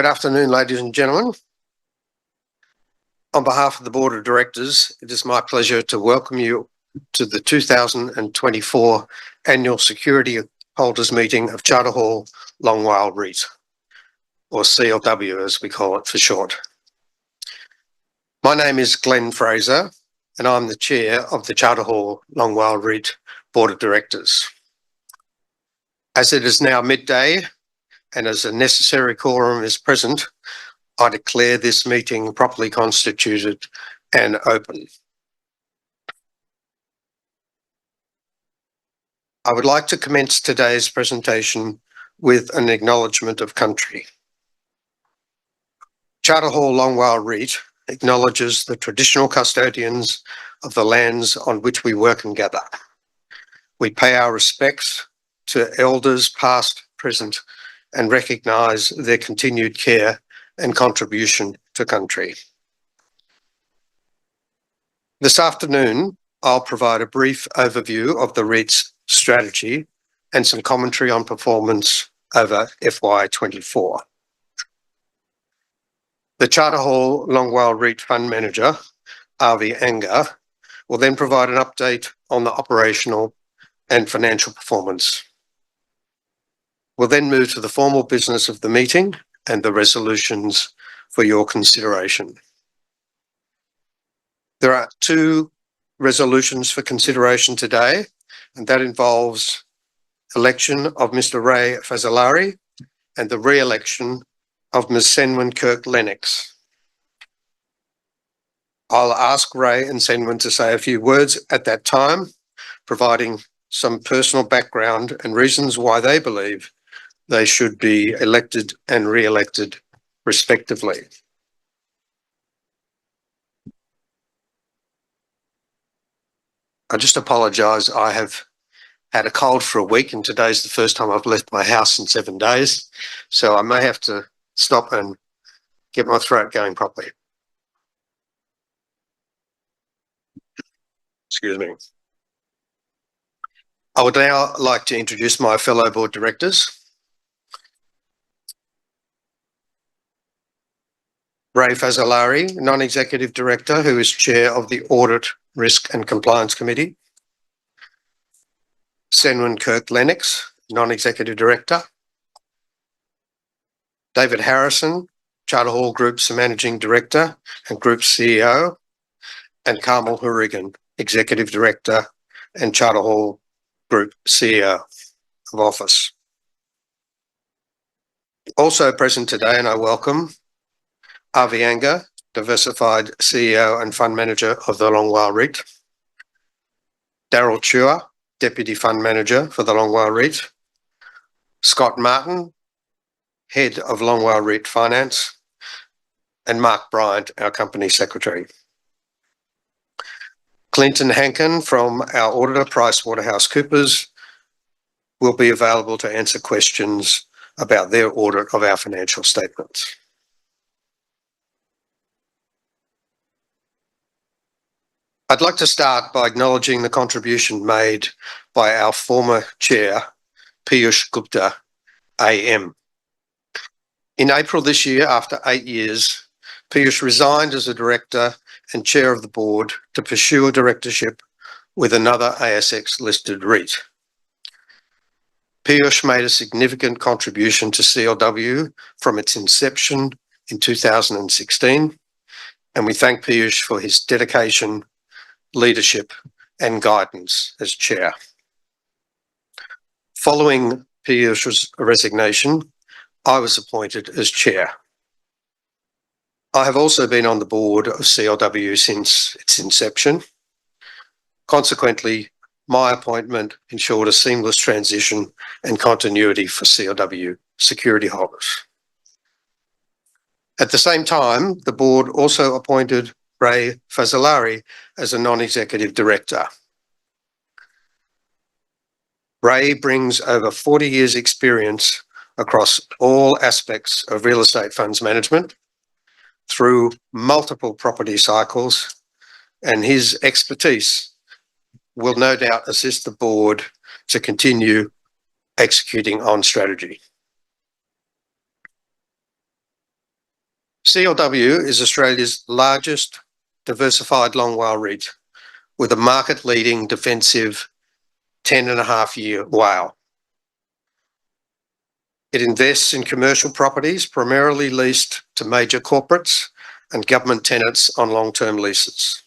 Good afternoon, ladies and gentlemen. On behalf of the Board of Directors, it is my pleasure to welcome you to the 2024 Annual Security Holders Meeting of Charter Hall Long WALE REIT, or CLW as we call it for short. My name is Glenn Fraser, and I'm the Chair of the Charter Hall Long WALE REIT Board of Directors. As it is now midday, and as a necessary quorum is present, I declare this meeting properly constituted and open. I would like to commence today's presentation with an acknowledgement of country. Charter Hall Long WALE REIT acknowledges the traditional custodians of the lands on which we work and gather. We pay our respects to elders past, present, and recognise their continued care and contribution to country. This afternoon, I'll provide a brief overview of the REIT's strategy and some commentary on performance over FY24. The Charter Hall Long WALE REIT Fund Manager, Avi Anga, will then provide an update on the operational and financial performance. We'll then move to the formal business of the meeting and the resolutions for your consideration. There are two resolutions for consideration today, and that involves election of Mr. Ray Fazzolari and the re-election of Ms. Senwin Kirk-Lennox. I'll ask Ray and Senwin to say a few words at that time, providing some personal background and reasons why they believe they should be elected and re-elected respectively. I just apologise, I have had a cold for a week and today's the first time I've left my house in 7 days, so I may have to stop and get my throat going properly. Excuse me. I would now like to introduce my fellow board directors. Ray Fazzolari, Non-Executive Director, who is Chair of the Audit, Risk and Compliance Committee. Senwin Kirk-Lennox, Non-Executive Director. David Harrison, Charter Hall Group's Managing Director and Group CEO. And Carmel Hourigan, Executive Director and Charter Hall Group CEO of Office. Also present today, and I welcome Avi Anga, Diversified CEO and Fund Manager of the Long WALE REIT. Daryl Chua, Deputy Fund Manager for the Long WALE REIT. Scott Martin, Head of Long WALE REIT Finance. And Mark Bryant, our Company Secretary. Clinton Hankin from our auditor, PricewaterhouseCoopers, will be available to answer questions about their audit of our financial statements. I'd like to start by acknowledging the contribution made by our former chair, Piyush Gupta, AM. In April this year, after 8 years, Piyush resigned as a director and chair of the board to pursue a directorship with another ASX-listed REIT. Piyush made a significant contribution to CLW from its inception in 2016, and we thank Piyush for his dedication, leadership and guidance as chair. Following Piyush's resignation, I was appointed as chair. I have also been on the board of CLW since its inception. Consequently, my appointment ensured a seamless transition and continuity for CLW security holders. At the same time, the board also appointed Ray Fazzolari as a non-executive director. Ray brings over 40 years' experience across all aspects of real estate funds management through multiple property cycles, and his expertise will no doubt assist the board to continue executing on strategy. CLW is Australia's largest diversified long WALE REIT with a market-leading defensive 10.5-year WALE. It invests in commercial properties primarily leased to major corporates and government tenants on long-term leases.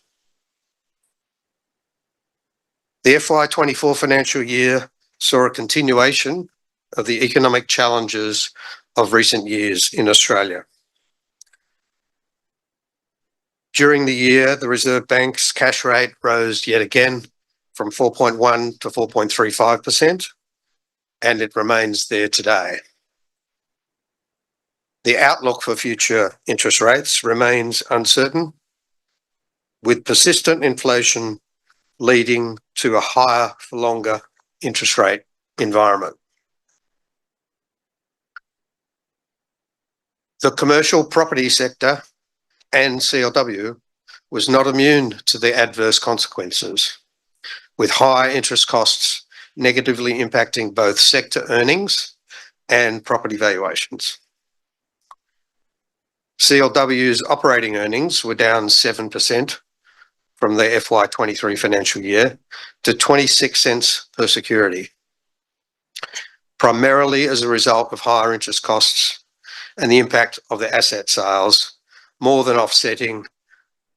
The FY24 financial year saw a continuation of the economic challenges of recent years in Australia. During the year, the Reserve Bank's cash rate rose yet again from 4.1 to 4.35%, and it remains there today. The outlook for future interest rates remains uncertain, with persistent inflation leading to a higher for longer interest rate environment. The commercial property sector and CLW was not immune to the adverse consequences, with high interest costs negatively impacting both sector earnings and property valuations. CLW's operating earnings were down 7% from the FY23 financial year to 26 cents per security, primarily as a result of higher interest costs and the impact of the asset sales, more than offsetting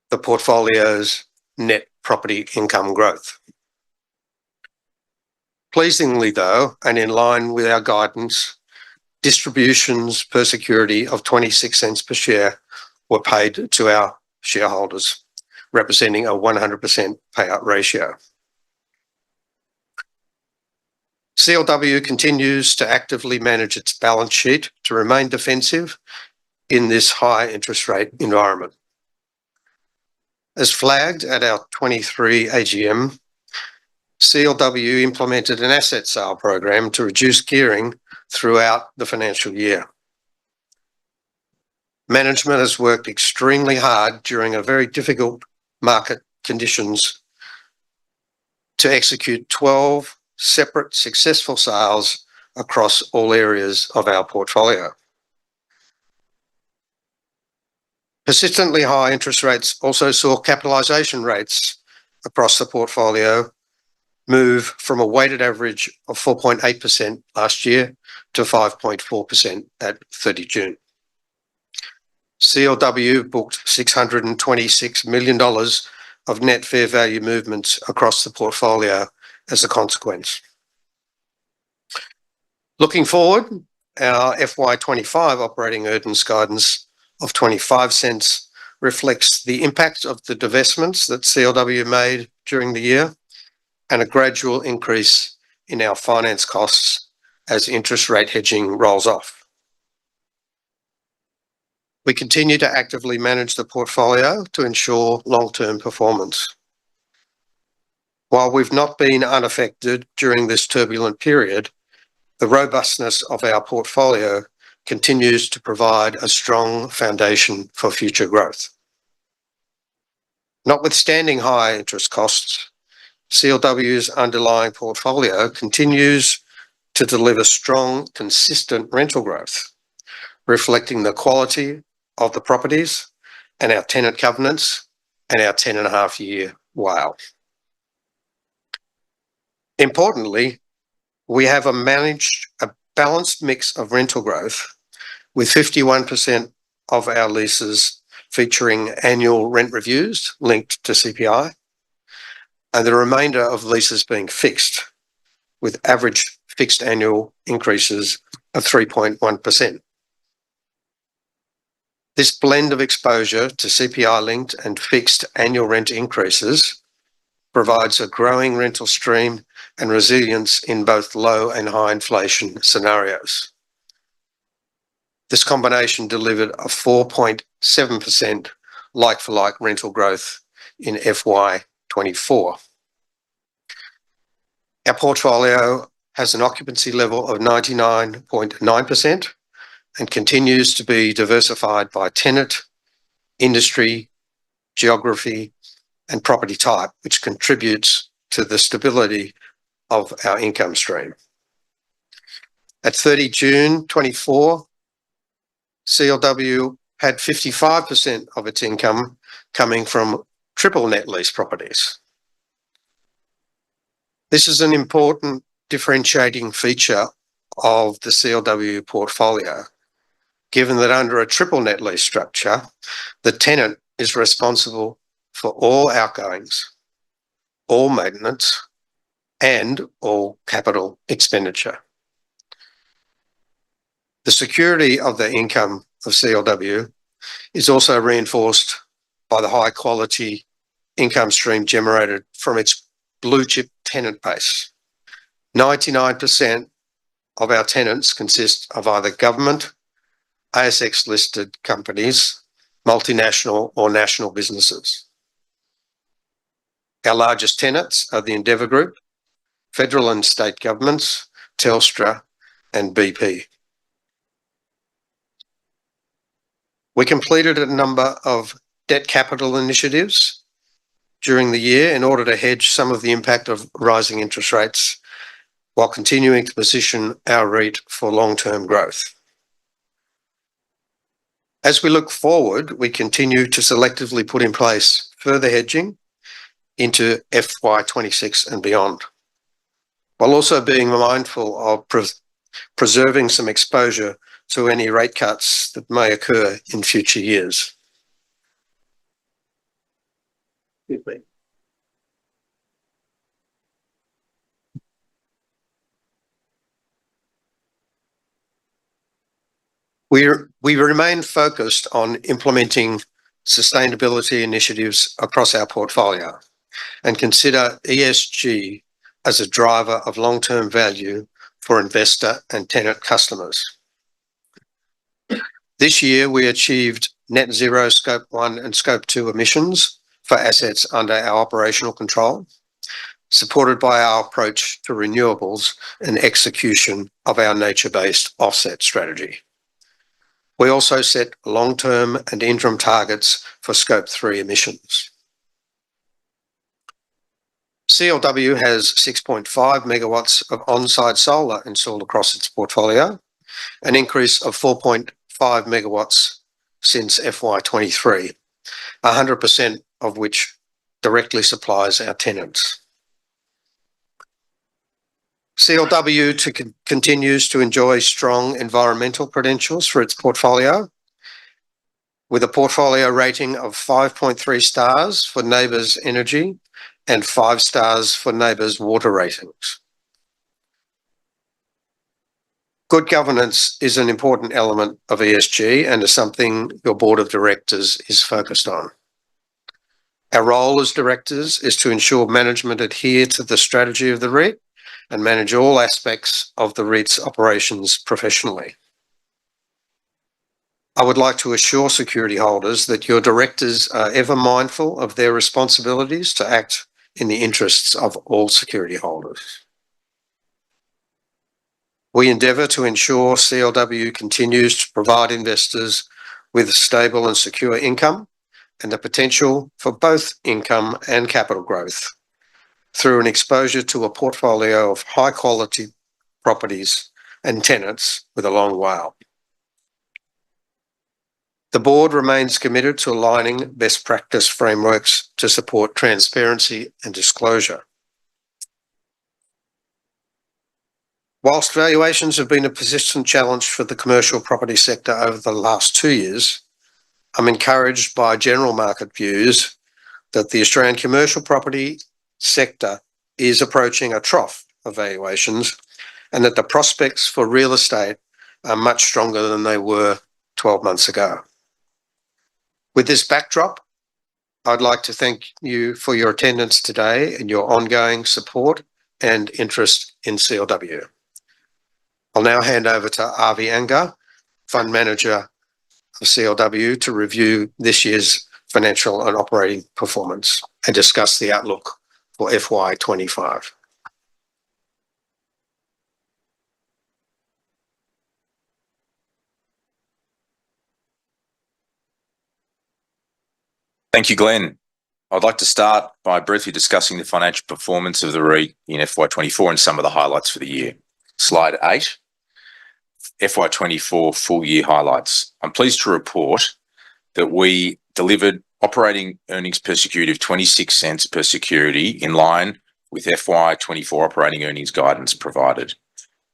the portfolio's net property income growth. Pleasingly though, and in line with our guidance, distributions per security of 26 cents per share were paid to our shareholders, representing a 100% payout ratio. CLW continues to actively manage its balance sheet to remain defensive in this high interest rate environment. As flagged at our 23 AGM, CLW implemented an asset sale program to reduce gearing throughout the financial year. Management has worked extremely hard during a very difficult market conditions to execute 12 separate successful sales across all areas of our portfolio. Persistently high interest rates also saw capitalisation rates across the portfolio move from a weighted average of 4.8% last year to 5.4% at 30 June. CLW booked $626 million of net fair value movements across the portfolio as a consequence. Looking forward, our FY25 operating earnings guidance of 25 cents reflects the impact of the divestments that CLW made during the year and a gradual increase in our finance costs as interest rate hedging rolls off. We continue to actively manage the portfolio to ensure long-term performance. While we've not been unaffected during this turbulent period, the robustness of our portfolio continues to provide a strong foundation for future growth. Notwithstanding high interest costs, CLW's underlying portfolio continues to deliver strong, consistent rental growth, reflecting the quality of the properties and our tenant covenants and our 10.5-year WALE. Importantly, we have managed a balanced mix of rental growth with 51% of our leases featuring annual rent reviews linked to CPI and the remainder of leases being fixed with average fixed annual increases of 3.1%. This blend of exposure to CPI-linked and fixed annual rent increases provides a growing rental stream and resilience in both low and high inflation scenarios. This combination delivered a 4.7% like-for-like rental growth in FY24. Our portfolio has an occupancy level of 99.9% and continues to be diversified by tenant, industry, geography, and property type, which contributes to the stability of our income stream. At 30 June 24, CLW had 55% of its income coming from triple net lease properties. This is an important differentiating feature of the CLW portfolio, given that under a triple net lease structure, the tenant is responsible for all outgoings, all maintenance, and all capital expenditure. The security of the income of CLW is also reinforced by the high quality income stream generated from its blue chip tenant base. 99% of our tenants consist of either government, ASX listed companies, multinational or national businesses. Our largest tenants are the Endeavour Group, federal and state governments, Telstra and BP. We completed a number of debt capital initiatives during the year in order to hedge some of the impact of rising interest rates while continuing to position our REIT for long-term growth. As we look forward, we continue to selectively put in place further hedging into FY26 and beyond, while also being mindful of preserving some exposure to any rate cuts that may occur in future years. We remain focused on implementing sustainability initiatives across our portfolio and consider ESG as a driver of long-term value for investor and tenant customers. This year, we achieved net zero Scope 1 and Scope 2 emissions for assets under our operational control, supported by our approach to renewables and execution of our nature-based offset strategy. We also set long-term and interim targets for Scope 3 emissions. CLW has 6.5 megawatts of on-site solar installed across its portfolio, an increase of 4.5 megawatts since FY23, 100% of which directly supplies our tenants. CLW continues to enjoy strong environmental credentials for its portfolio, with a portfolio rating of 5.3 stars for NABERS Energy and 5 stars for NABERS Water ratings. Good governance is an important element of ESG and is something your board of directors is focused on. Our role as directors is to ensure management adhere to the strategy of the REIT and manage all aspects of the REIT's operations professionally. I would like to assure security holders that your directors are ever mindful of their responsibilities to act in the interests of all security holders. We endeavour to ensure CLW continues to provide investors with stable and secure income and the potential for both income and capital growth through an exposure to a portfolio of high quality properties and tenants with a long WALE. The board remains committed to aligning best practice frameworks to support transparency and disclosure. Whilst valuations have been a persistent challenge for the commercial property sector over the last 2 years, I'm encouraged by general market views that the Australian commercial property sector is approaching a trough of valuations and that the prospects for real estate are much stronger than they were 12 months ago. With this backdrop, I'd like to thank you for your attendance today and your ongoing support and interest in CLW. I'll now hand over to Avi Anger, Fund Manager of CLW, to review this year's financial and operating performance and discuss the outlook for FY25. Thank you, Glenn. I'd like to start by briefly discussing the financial performance of the REIT in FY24 and some of the highlights for the year. Slide 8, FY24 full year highlights. I'm pleased to report that we delivered operating earnings per security of 26 cents per security in line with FY24 operating earnings guidance provided.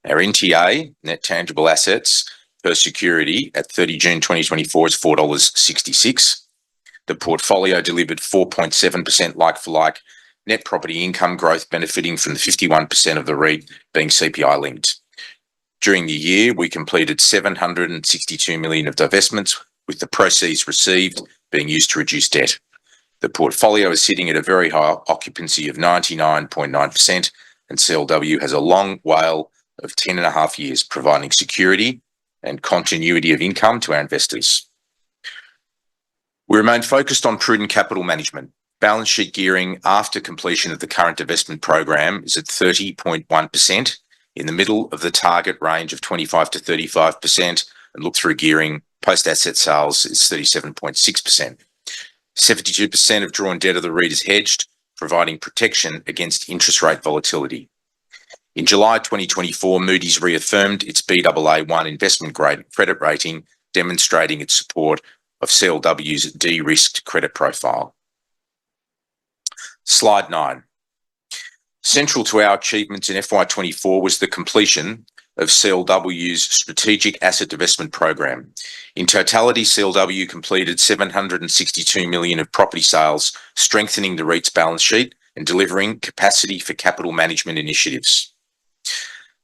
Our NTA, net tangible assets per security at 30 June 2024 is $4.66. The portfolio delivered 4.7% like-for-like net property income growth, benefiting from the 51% of the REIT being CPI linked. During the year, we completed $762 million of divestments, with the proceeds received being used to reduce debt. The portfolio is sitting at a very high occupancy of 99.9%, and CLW has a long WALE of 10.5 years, providing security and continuity of income to our investors. We remain focused on prudent capital management. Balance sheet gearing after completion of the current divestment program is at 30.1%, in the middle of the target range of 25 to 35%, and look-through gearing post-asset sales is 37.6%. 72% of drawn debt of the REIT is hedged, providing protection against interest rate volatility. In July 2024, Moody's reaffirmed its Baa1 investment grade credit rating, demonstrating its support of CLW's de-risked credit profile. Slide 9. Central to our achievements in FY24 was the completion of CLW's strategic asset divestment program. In totality, CLW completed $762 million of property sales, strengthening the REIT's balance sheet and delivering capacity for capital management initiatives.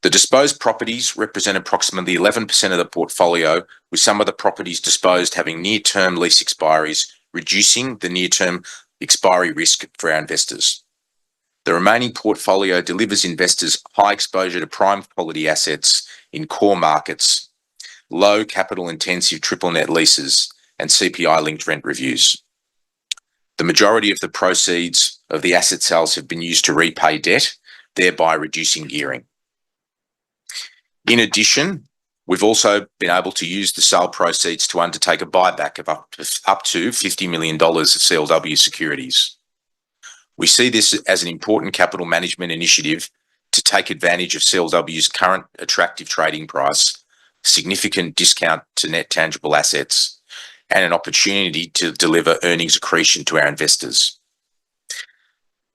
The disposed properties represent approximately 11% of the portfolio, with some of the properties disposed having near-term lease expiries, reducing the near-term expiry risk for our investors. The remaining portfolio delivers investors high exposure to prime quality assets in core markets, low capital intensive triple net leases, and CPI linked rent reviews. The majority of the proceeds of the asset sales have been used to repay debt, thereby reducing gearing. In addition, we've also been able to use the sale proceeds to undertake a buyback of up to $50 million of CLW securities. We see this as an important capital management initiative to take advantage of CLW's current attractive trading price, significant discount to net tangible assets, and an opportunity to deliver earnings accretion to our investors.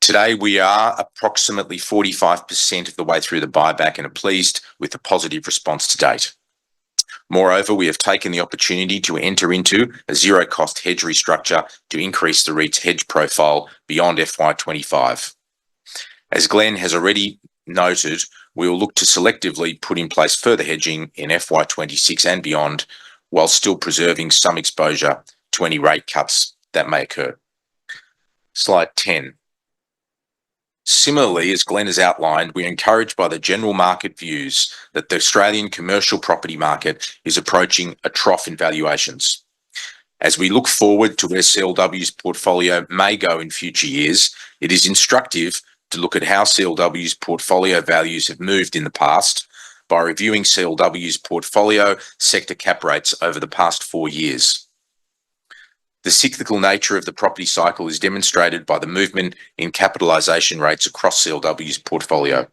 Today, we are approximately 45% of the way through the buyback and are pleased with the positive response to date. Moreover, we have taken the opportunity to enter into a zero-cost hedge restructure to increase the REIT's hedge profile beyond FY25. As Glenn has already noted, we will look to selectively put in place further hedging in FY26 and beyond, while still preserving some exposure to any rate cuts that may occur. Slide 10. Similarly, as Glenn has outlined, we are encouraged by the general market views that the Australian commercial property market is approaching a trough in valuations. As we look forward to where CLW's portfolio may go in future years, it is instructive to look at how CLW's portfolio values have moved in the past by reviewing CLW's portfolio sector cap rates over the past 4 years. The cyclical nature of the property cycle is demonstrated by the movement in capitalisation rates across CLW's portfolio.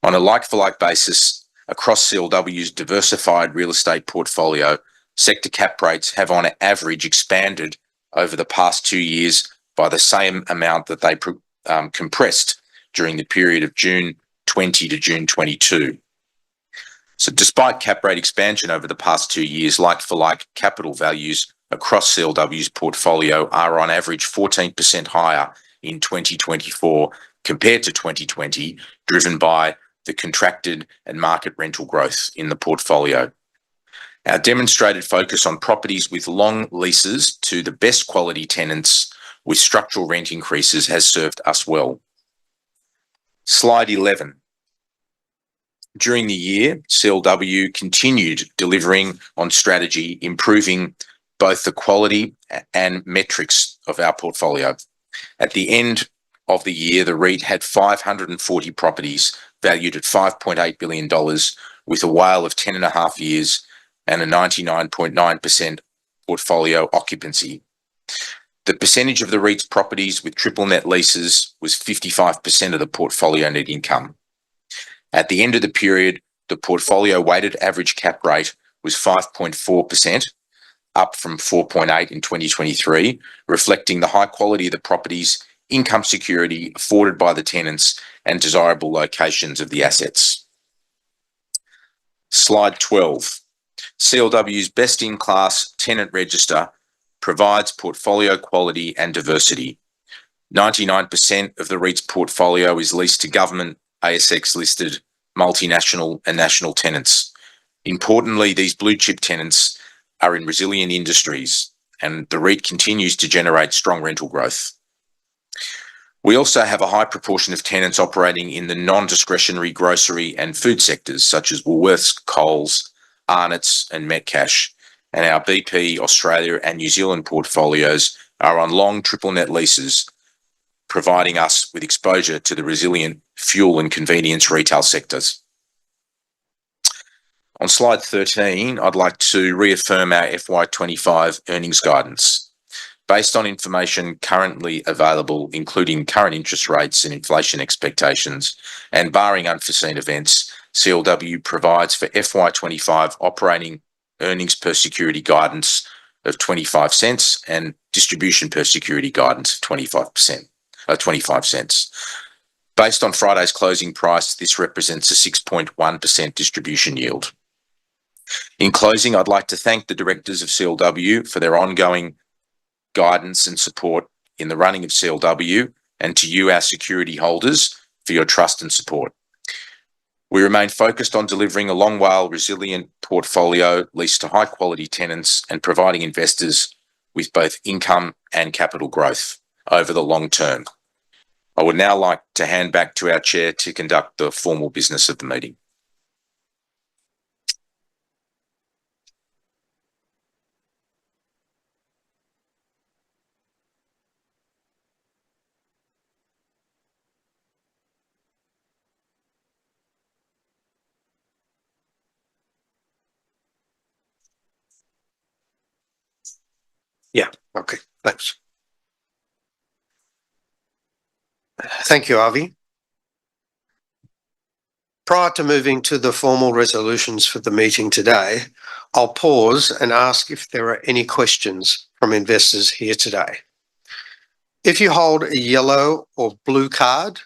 On a like-for-like basis, across CLW's diversified real estate portfolio, sector cap rates have on average expanded over the past 2 years by the same amount that they compressed during the period of June 20 to June 22. So despite cap rate expansion over the past 2 years, like-for-like capital values across CLW's portfolio are on average 14% higher in 2024 compared to 2020, driven by the contracted and market rental growth in the portfolio. Our demonstrated focus on properties with long leases to the best quality tenants with structural rent increases has served us well. Slide 11. During the year, CLW continued delivering on strategy, improving both the quality and metrics of our portfolio. At the end of the year, the REIT had 540 properties valued at $5.8 billion, with a WALE of 10.5 years and a 99.9% portfolio occupancy. The percentage of the REIT's properties with triple net leases was 55% of the portfolio net income. At the end of the period, the portfolio weighted average cap rate was 5.4%, up from 4.8 in 2023, reflecting the high quality of the properties, income security afforded by the tenants, and desirable locations of the assets. Slide 12. CLW's best-in-class tenant register provides portfolio quality and diversity. 99% of the REIT's portfolio is leased to government, ASX-listed, multinational and national tenants. Importantly, these blue-chip tenants are in resilient industries, and the REIT continues to generate strong rental growth. We also have a high proportion of tenants operating in the non-discretionary grocery and food sectors, such as Woolworths, Coles, Arnott's and Metcash, and our BP Australia and New Zealand portfolios are on long triple net leases, providing us with exposure to the resilient fuel and convenience retail sectors. On slide 13, I'd like to reaffirm our FY25 earnings guidance. Based on information currently available, including current interest rates and inflation expectations, and barring unforeseen events, CLW provides for FY25 operating earnings per security guidance of 25 cents and distribution per security guidance of 25 cents. Based on Friday's closing price, this represents a 6.1% distribution yield. In closing, I'd like to thank the directors of CLW for their ongoing guidance and support in the running of CLW, and to you, our security holders, for your trust and support. We remain focused on delivering a long WALE resilient portfolio leased to high quality tenants and providing investors with both income and capital growth over the long term. I would now like to hand back to our chair to conduct the formal business of the meeting. Yeah, okay, thanks. Thank you, Avi. Prior to moving to the formal resolutions for the meeting today, I'll pause and ask if there are any questions from investors here today. If you hold a yellow or blue card,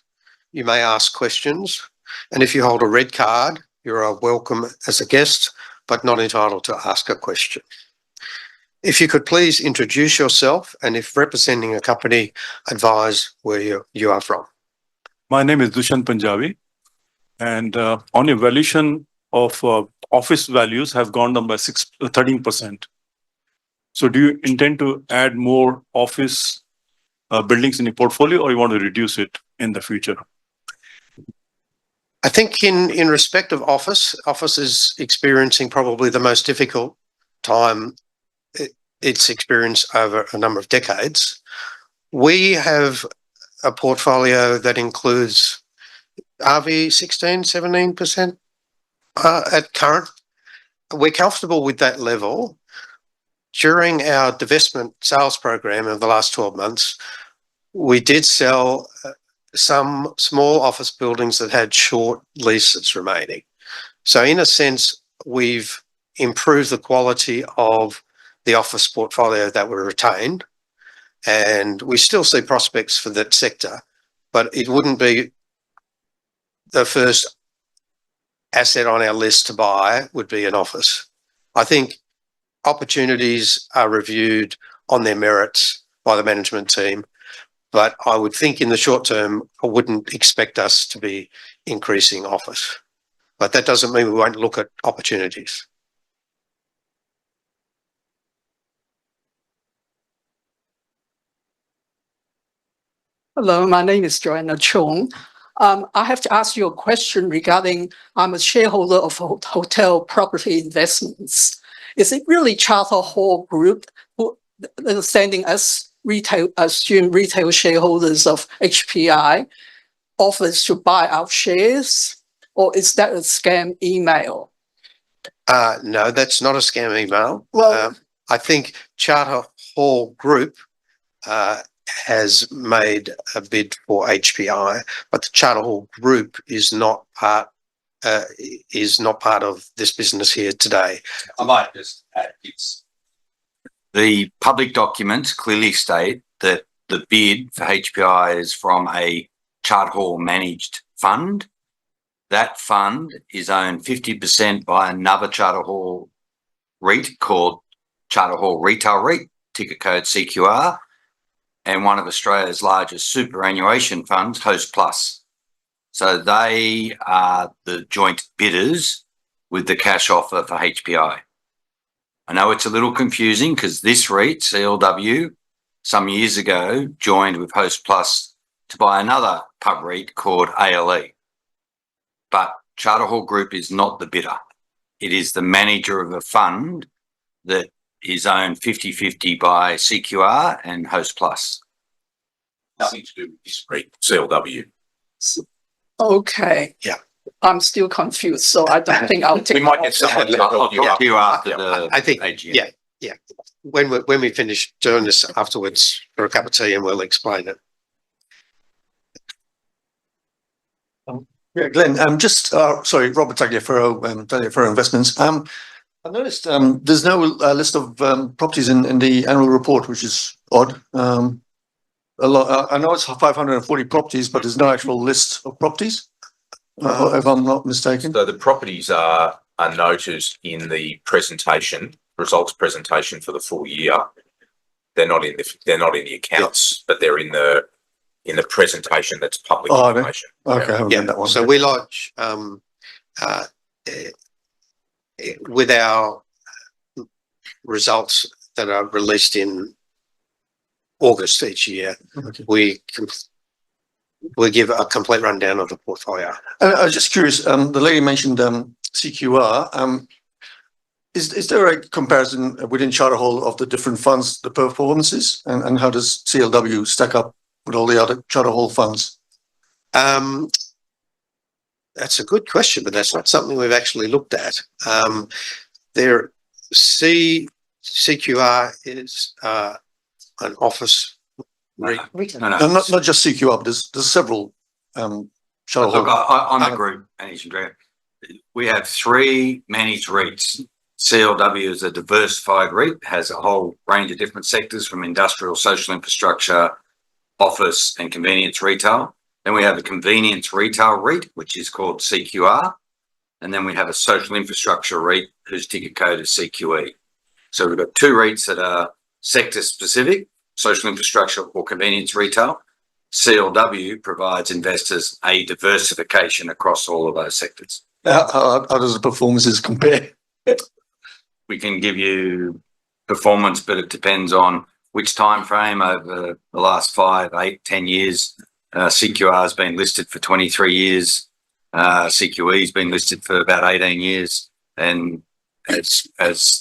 you may ask questions, and if you hold a red card, you are welcome as a guest, but not entitled to ask a question. If you could please introduce yourself, and if representing a company, advise where you are from. My name is Dushan Punjabi, and on evaluation of office values have gone down by 13%. So do you intend to add more office buildings in your portfolio, or you want to reduce it in the future? I think in respect of office is experiencing probably the most difficult time it's experienced over a number of decades. We have a portfolio that includes RV 16, 17% at current. We're comfortable with that level. During our divestment sales program of the last 12 months, we did sell some small office buildings that had short leases remaining. So in a sense, we've improved the quality of the office portfolio that were retained, and we still see prospects for that sector, but it wouldn't be the first asset on our list to buy would be an office. I think opportunities are reviewed on their merits by the management team, but I would think in the short term, I wouldn't expect us to be increasing office. But that doesn't mean we won't look at opportunities. Hello, my name is Joanna Chung. I have to ask you a question regarding I'm a shareholder of hotel property investments. Is it really Charter Hall Group who, standing as assumed retail shareholders of HPI, offers to buy out shares, or is that a scam email? No, that's not a scam email. Well, I think Charter Hall Group has made a bid for HPI, but the Charter Hall Group is not part of this business here today. I might just add, The public documents clearly state that the bid for HPI is from a Charter Hall managed fund. That fund is owned 50% by another Charter Hall REIT called Charter Hall Retail REIT, ticker code CQR, and one of Australia's largest superannuation funds, Host Plus. So they are the joint bidders with the cash offer for HPI. I know it's a little confusing because this REIT, CLW, some years ago joined with Host Plus to buy another pub REIT called ALE. But Charter Hall Group is not the bidder. It is the manager of a fund that is owned 50-50 by CQR and Host Plus. Nothing to do with this REIT, CLW. Okay. Yeah. I'm still confused, so I don't think I'll take. We might get someone to help you Talk out. to you after the I think, AGM. yeah. When we finish doing this afterwards for a cup of tea and we'll explain it. Yeah, Glenn, sorry, Robert Tagliaferro, Tagliaferro Investments. I noticed there's no list of properties in the annual report, which is odd. A lot. I know it's 540 properties, but there's no actual list of properties, if I'm not mistaken. So the properties are noted in the presentation, results presentation for the full year. They're not in the accounts, but they're in the presentation that's public information. Okay, I haven't read that one. So we lodge with our results that are released in August each year. Okay. We give a complete rundown of the portfolio. I was just curious. The lady mentioned CQR. Is there a comparison within Charter Hall of the different funds, the performances, and how does CLW stack up with all the other Charter Hall funds? That's a good question, but that's not something we've actually looked at. CQR is an office REIT. No. Not just CQR, but there's several Charter Look, Hall. on the group, we have 3 managed REITs. CLW is a diversified REIT, has a whole range of different sectors from industrial, social infrastructure, office and convenience retail. Then we have a convenience retail REIT, which is called CQR. And then we have a social infrastructure REIT whose ticket code is CQE. So we've got 2 REITs that are sector specific, social infrastructure or convenience retail. CLW provides investors a diversification across all of those sectors. How does the performances compare? We can give you performance, but it depends on which time frame over the last 5, 8, 10 years. CQR has been listed for 23 years. CQE has been listed for about 18 years. And as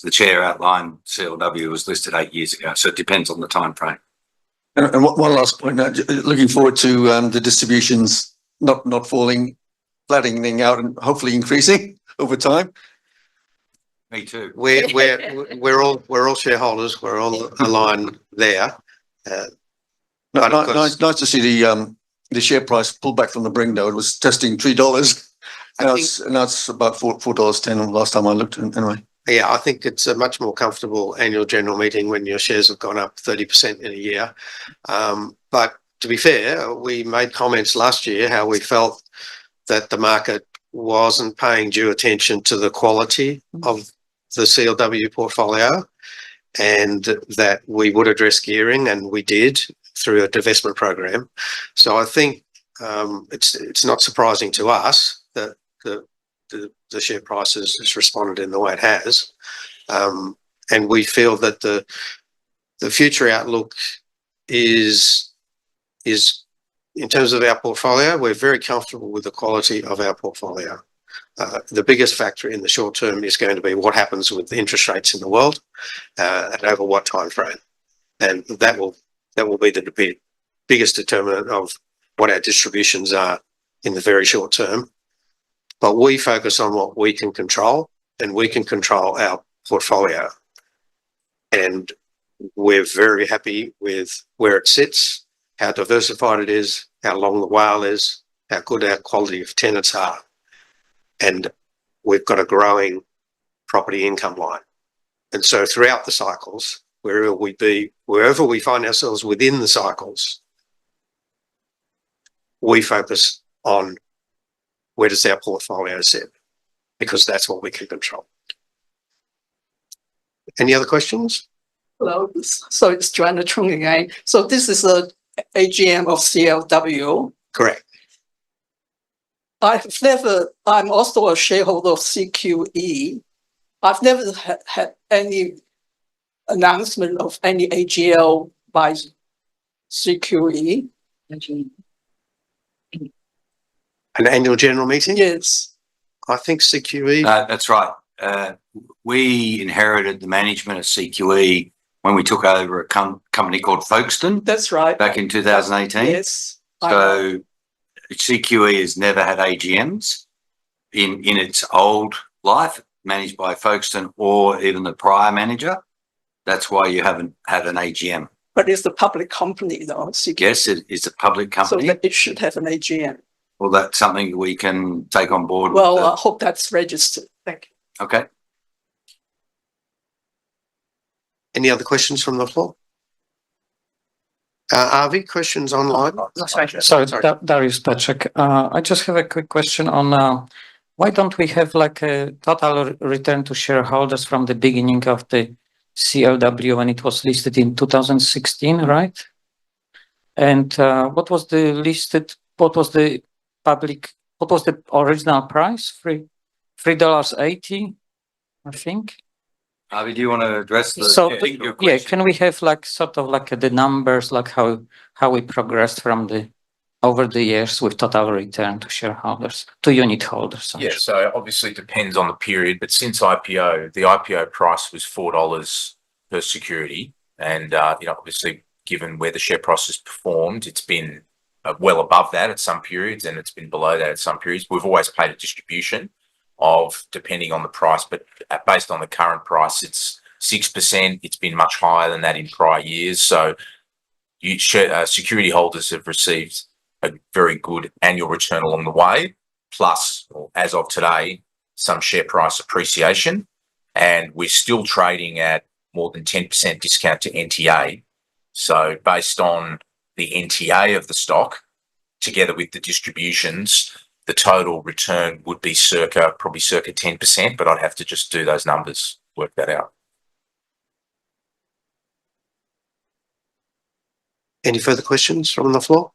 the chair outlined, CLW was listed 8 years ago. So it depends on the time frame. And one last point, looking forward to the distributions not falling, flattening out and hopefully increasing over time. Me too. We're all shareholders. We're all aligned there. Nice to see the share price pull back from the brink, though. It was testing $3. Now it's about $4.10 last time I looked. Anyway. Yeah, I think it's a much more comfortable annual general meeting when your shares have gone up 30% in a year. But to be fair, we made comments last year how we felt that the market wasn't paying due attention to the quality of the CLW portfolio, and that we would address gearing, and we did through a divestment program. So I think it's not surprising to us that the share price has responded in the way it has, and we feel that the future outlook is in terms of our portfolio. We're very comfortable with the quality of our portfolio. The biggest factor in the short term is going to be what happens with the interest rates in the world and over what time frame, and that will be the biggest determinant of what our distributions are in the very short term. But we focus on what we can control, and we can control our portfolio. And we're very happy with where it sits, how diversified it is, how long the WALE is, how good our quality of tenants are. And we've got a growing property income line. And so throughout the cycles, wherever we find ourselves within the cycles, we focus on where does our portfolio sit, because that's what we can control. Any other questions? Hello, so it's Joanna Chung again. So this is a AGM of CLW. Correct. I'm also a shareholder of CQE. I've never had any announcement of any AGL by CQE. An annual general meeting? Yes. I think CQE. That's right. We inherited the management of CQE when we took over a company called Folkestone That's right. back in 2018. Yes. So CQE has never had AGMs in its old life, managed by Folkestone or even the prior manager. That's why you haven't had an AGM. But it's a public company, though. CQE. Yes, it is a public company. So that it should have an AGM. Well, that's something we can take on board. Well, I hope that's registered. Thank you. Okay. Any other questions from the floor? Avi, questions online? Sorry, Darius Patrick. I just have a quick question on why don't we have like a total return to shareholders from the beginning of the CLW when it was listed in 2016, right? And what was the original price? $3.80, I think. Avi, do you want to address the your Yeah, question? can we have like sort of like the numbers, like how we progressed from over the years with total return to shareholders, to unit holders? Yeah, so obviously it depends on the period, but since IPO, the IPO price was $4 per security. And, obviously, given where the share price has performed, it's been well above that at some periods and it's been below that at some periods. We've always paid a distribution of depending on the price, but based on the current price, it's 6%. It's been much higher than that in prior years. So security holders have received a very good annual return along the way, plus, as of today, some share price appreciation. And we're still trading at more than 10% discount to NTA. So based on the NTA of the stock, together with the distributions, the total return would be probably circa 10%, but I'd have to just do those numbers, work that out. Any further questions from the floor?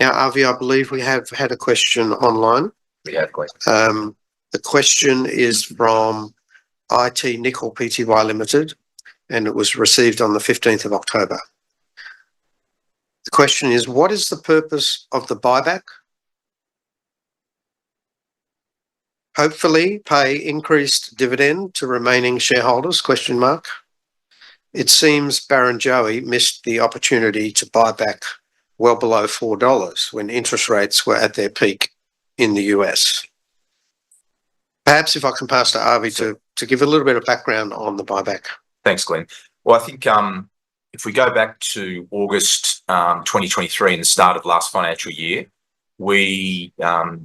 Now, Avi, I believe we have had a question online. We have questions. The question is from IT Nickel Pty Limited, and it was received on the 15th of October. The question is, what is the purpose of the buyback? Hopefully pay increased dividend to remaining shareholders, ? It seems Barrenjoey missed the opportunity to buy back well below $4 when interest rates were at their peak in the US. Perhaps if I can pass to Avi to give a little bit of background on the buyback. Thanks, Glenn. Well, I think if we go back to August 2023 and the start of last financial year, we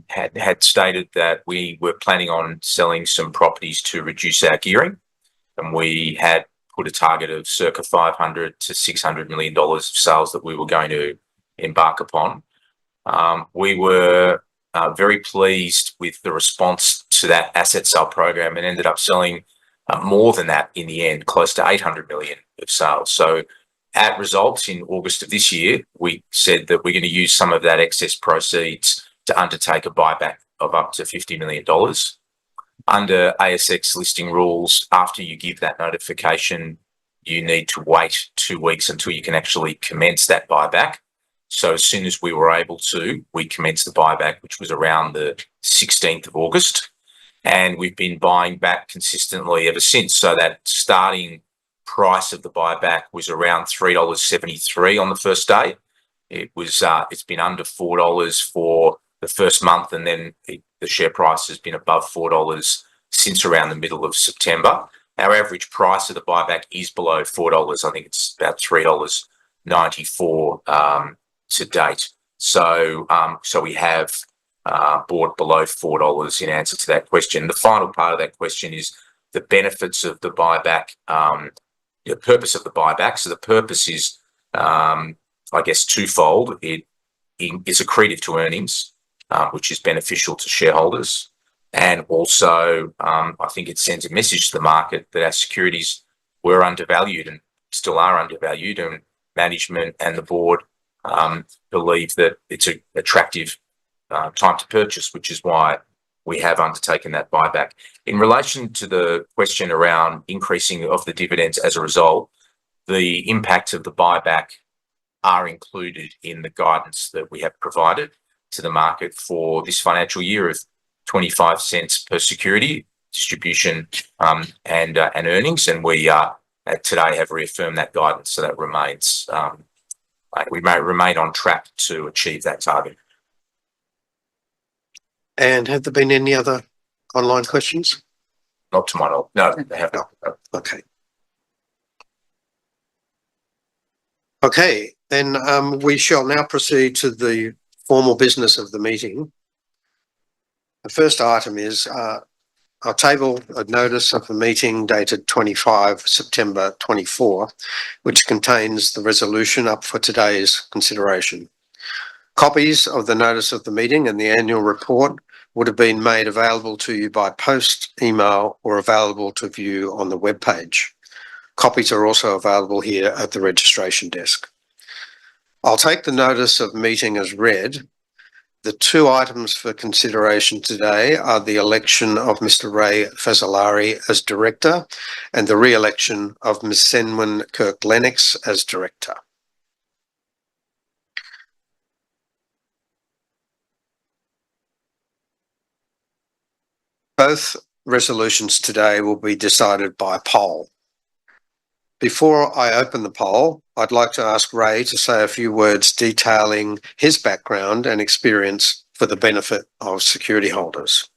had stated that we were planning on selling some properties to reduce our gearing, and we had put a target of circa $500 to $600 million of sales that we were going to embark upon. We were very pleased with the response to that asset sale program and ended up selling more than that in the end, close to 800 million of sales. So at results in August of this year, we said that we're going to use some of that excess proceeds to undertake a buyback of up to $50 million. Under ASX listing rules, after you give that notification, you need to wait 2 weeks until you can actually commence that buyback. So as soon as we were able to, we commenced the buyback, which was around the 16th of August. And we've been buying back consistently ever since. So that starting price of the buyback was around $3.73 on the first day. It's been under $4 for the first month, and then the share price has been above $4 since around the middle of September. Our average price of the buyback is below $4. I think it's about $3.94 to date. So we have bought below $4 in answer to that question. The final part of that question is the benefits of the buyback the purpose of the buyback. So the purpose is, I guess, twofold. It is accretive to earnings, which is beneficial to shareholders. And also, I think it sends a message to the market that our securities were undervalued and still are undervalued, and management and the board believe that it's an attractive time to purchase, which is why we have undertaken that buyback. In relation to the question around increasing of the dividends as a result, the impacts of the buyback are included in the guidance that we have provided to the market for this financial year of 25 cents per security distribution and earnings, and we today have reaffirmed that guidance, so that remains. We may remain on track to achieve that target. And have there been any other online questions? Not to my knowledge. No, they have not. Okay. Okay, then we shall now proceed to the formal business of the meeting. The first item is I'll table a notice of a meeting dated 25 September 24, which contains the resolution up for today's consideration. Copies of the notice of the meeting and the annual report would have been made available to you by post, email, or available to view on the webpage. Copies are also available here at the registration desk. I'll take the notice of meeting as read. The two items for consideration today are the election of Mr. Ray Fazzolari as director and the re-election of Ms. Senwin Kirk-Lennox as director. Both resolutions today will be decided by poll. Before I open the poll, I'd like to ask Ray to say a few words detailing his background and experience for the benefit of security holders.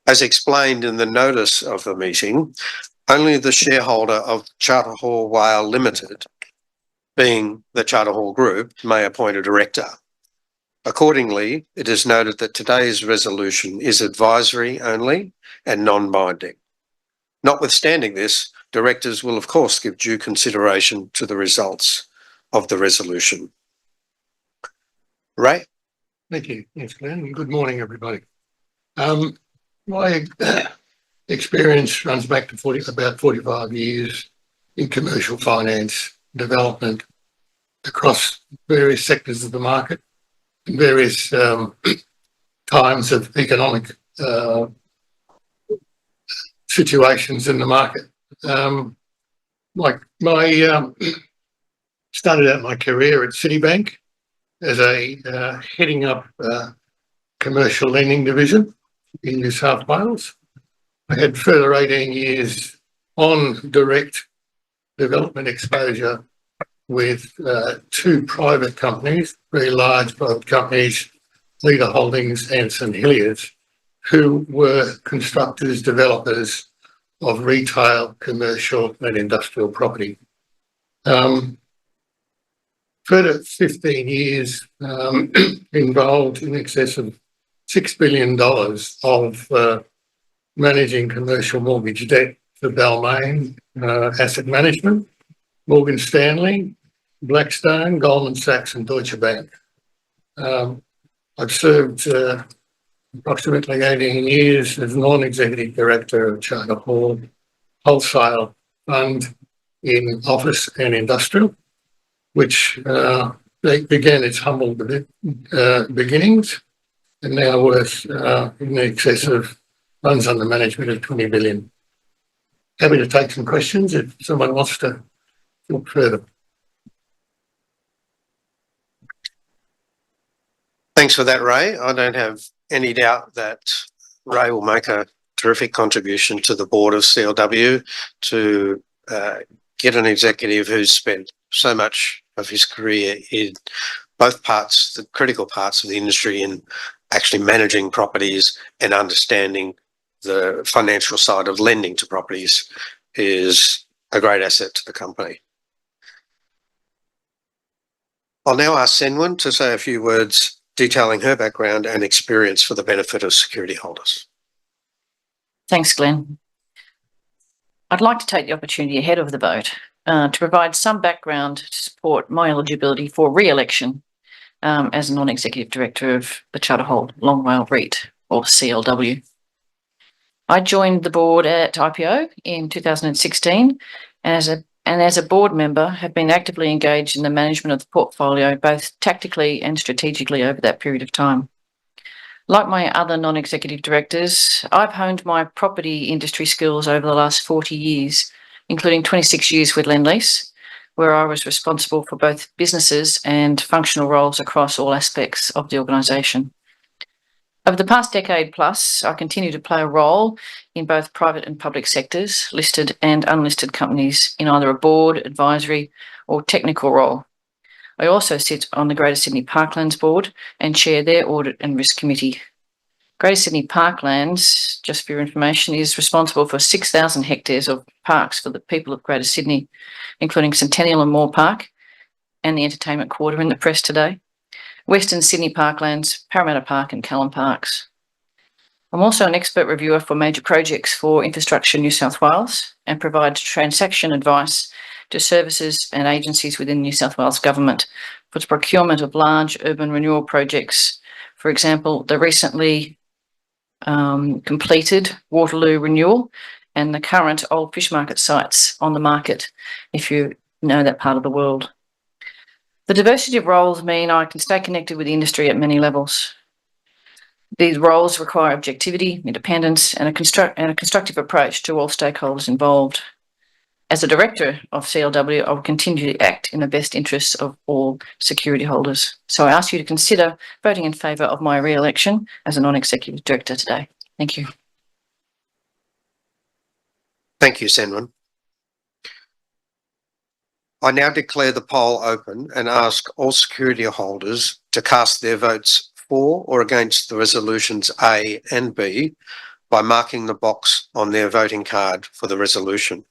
As explained in the notice of the meeting, only the shareholder of Charter Hall WALE Limited, being the Charter Hall Group, may appoint a director. Accordingly, it is noted that today's resolution is advisory only and non-binding. Notwithstanding this, directors will of course give due consideration to the results of the resolution. Ray? Thank you. Thanks, Glenn. And good morning, everybody. My experience runs back to about 45 years in commercial finance development across various sectors of the market, various times of economic situations in the market. Started out my career at Citibank as a heading up commercial lending division in New South Wales. I had further 18 years on direct development exposure with two private companies, very large private companies, Leader Holdings and St Hilliers, who were constructors, developers of retail, commercial and industrial property. Further 15 years involved in excess of $6 billion of managing commercial mortgage debt for Balmain Asset Management, Morgan Stanley, Blackstone, Goldman Sachs and Deutsche Bank. I've served approximately 18 years as non-executive director of Charter Hall Wholesale Fund in office and industrial, which began its humble beginnings and now worth in excess of funds under management of 20 billion. Happy to take some questions if someone wants to look further. Thanks for that, Ray. I don't have any doubt that Ray will make a terrific contribution to the board of CLW to get an executive who's spent so much of his career in both parts, the critical parts of the industry, in actually managing properties and understanding the financial side of lending to properties, is a great asset to the company. I'll now ask Senwin to say a few words detailing her background and experience for the benefit of security holders. Thanks, Glenn. I'd like to take the opportunity ahead of the vote to provide some background to support my eligibility for re-election as a non-executive director of the Charter Hall Long WALE REIT, or CLW. I joined the board at IPO in 2016 and as a board member have been actively engaged in the management of the portfolio, both tactically and strategically over that period of time. Like my other non-executive directors, I've honed my property industry skills over the last 40 years, including 26 years with Lendlease, where I was responsible for both businesses and functional roles across all aspects of the organisation. Over the past decade plus, I continue to play a role in both private and public sectors, listed and unlisted companies, in either a board, advisory or technical role. I also sit on the Greater Sydney Parklands Board and chair their Audit and Risk Committee. Greater Sydney Parklands, just for your information, is responsible for 6,000 hectares of parks for the people of Greater Sydney, including Centennial and Moore Park and the Entertainment Quarter in the press today, Western Sydney Parklands, Parramatta Park and Callan Parks. I'm also an expert reviewer for major projects for Infrastructure New South Wales and provide transaction advice to services and agencies within New South Wales Government for the procurement of large urban renewal projects. For example, the recently completed Waterloo renewal and the current old fish market sites on the market, if you know that part of the world. The diversity of roles mean I can stay connected with the industry at many levels. These roles require objectivity, independence, and a constructive approach to all stakeholders involved. As a director of CLW, I will continue to act in the best interests of all security holders. So I ask you to consider voting in favour of my re-election as a non-executive director today. Thank you. Thank you, Senwin. I now declare the poll open and ask all security holders to cast their votes for or against the resolutions A and B by marking the box on their voting card for the resolution.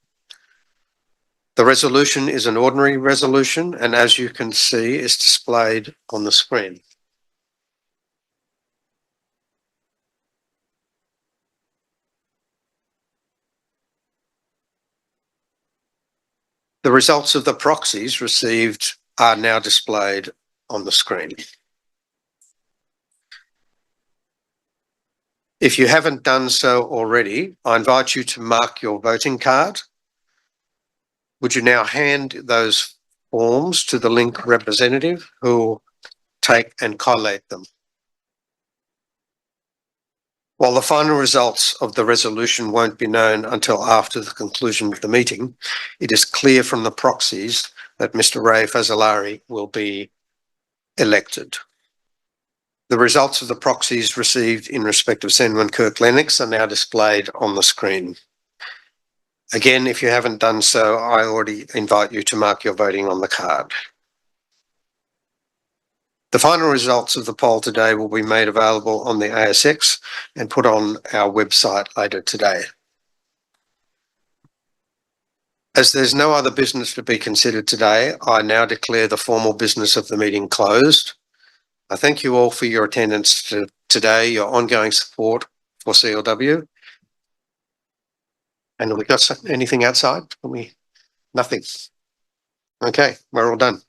The resolution is an ordinary resolution and, as you can see, is displayed on the screen. The results of the proxies received are now displayed on the screen. If you haven't done so already, I invite you to mark your voting card. Would you now hand those forms to the Link representative who will take and collate them? While the final results of the resolution won't be known until after the conclusion of the meeting, it is clear from the proxies that Mr. Ray Fazzolari will be elected. The results of the proxies received in respect of Senwin Kirk Lennox are now displayed on the screen. Again, if you haven't done so, I already invite you to mark your voting on the card. The final results of the poll today will be made available on the ASX and put on our website later today. As there's no other business to be considered today, I now declare the formal business of the meeting closed. I thank you all for your attendance today, your ongoing support for CLW. And have we got anything outside? Nothing. Okay, we're all done.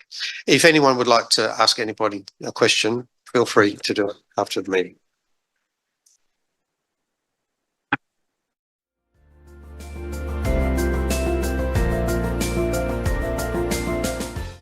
If anyone would like to ask anybody a question, feel free to do it after the meeting.